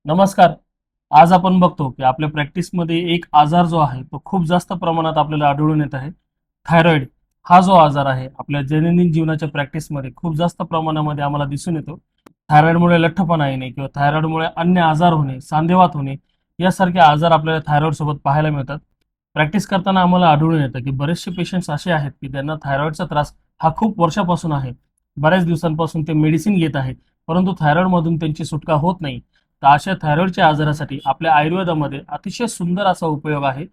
नमस्कार. आज आपण बघतो की आपल्या प्रॅक्टिसमध्ये एक आजार जो आहे तो खूप जास्त प्रमाणात आपल्याला आढळून येत आहे. थायरॉइड हा जो आजार आहे आपल्या दैनंदिन जीवनाच्या प्रॅक्टिसमध्ये खूप जास्त प्रमाणामध्ये आम्हाला दिसून येतो. थायरॉइडमुळे लठ्ठपणा येणे किंवा थायरॉइडमुळे अन्य आजार होणे, सांधेवात होणे यासारखे आजार आपल्याला थायरॉइड सोबत पाहायला मिळतात. प्रॅक्टिस करताना आम्हाला आढळून येतं की बरेचसे पेशंट्स असे आहेत की त्यांना थायरॉइडचा त्रास हा खूप वर्षापासून आहे. बऱ्याच दिवसांपासून ते मेडिसिन घेत आहेत, परंतु थायरॉइडमधून त्यांची सुटका होत नाही. तर अशा थायरॉइडच्या आजारासाठी आपल्या आयुर्वेदामध्ये अतिशय सुंदर असा उपयोग आहे.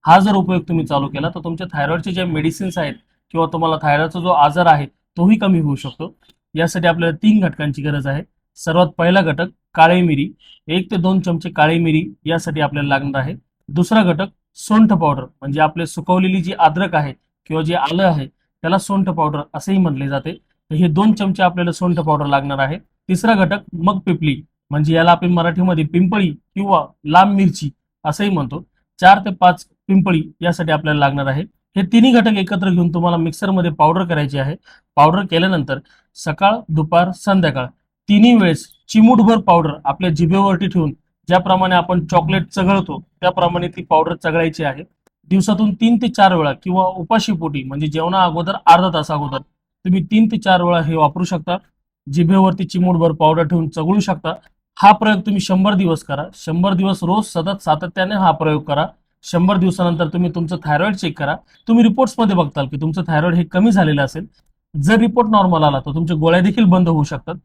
हा जर उपयोग तुम्ही चालू केला तर तुमच्या थायरॉइडचे जे मेडिसिन्स आहेत किंवा तुम्हाला थायरॉइडचा जो आजार आहे तोही कमी होऊ शकतो. यासाठी आपल्याला 3 घटकांची गरज आहे. सर्वात पहिला घटक काळी मिरी, 1 ते 2 चमचे काळी मिरी यासाठी आपल्याला लागणार आहे. दुसरा घटक सोंठ पावडर, म्हणजे आपले सुकवलेली जी अद्रक आहे किंवा जे आलं आहे त्याला सोंठ पावडर असेही म्हटले जाते. तर हे 2 चमचे आपल्याला सोंठ पावडर लागणार आहे. तिसरा घटक मग पिपली, म्हणजे याला आपण मराठीमध्ये पिंपळी किंवा लांब मिरची असंही म्हणतो. 4 ते 5 पिंपळी यासाठी आपल्याला लागणार आहे. हे तिन्ही घटक एकत्र घेऊन तुम्हाला मिक्सरमध्ये पावडर करायची आहे. पावडर केल्यानंतर सकाळ, दुपार, संध्याकाळ तिन्ही वेळेस चिमूटभर पावडर आपल्या जिभेवरती ठेवून ज्याप्रमाणे आपण चॉकलेट चघळतो त्याप्रमाणे ती पावडर चघळायची आहे. दिवसातून 3 ते 4 वेळा किंवा उपाशीपोटी म्हणजे जेवणा अगोदर अर्धा तास अगोदर तुम्ही 3 ते 4 वेळा हे वापरू शकता. जिभेवरती चिमूटभर पावडर ठेवून चघळू शकता. हा प्रयोग तुम्ही 100 दिवस करा. 100 दिवस रोज सतत सातत्याने हा प्रयोग करा. 100 दिवसानंतर तुम्ही तुमचं थायरॉइड चेक करा. तुम्ही रिपोर्ट्समध्ये बघताल की तुमचं थायरॉइड हे कमी झालेलं असेल. जर रिपोर्ट नॉर्मल आला तर तुमच्या गोळ्या देखील बंद होऊ शकतात.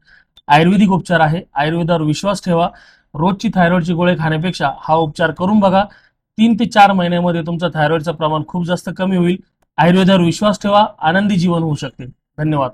आयुर्वेदिक उपचार आहे, आयुर्वेदावर विश्वास ठेवा. रोजची थायरॉइडची गोळी खाण्यापेक्षा हा उपचार करून बघा. 3 ते 4 महिन्यामध्ये तुमचं थायरॉइडचं प्रमाण खूप जास्त कमी होईल. आयुर्वेदावर विश्वास ठेवा, आनंदी जीवन होऊ शकते. धन्यवाद.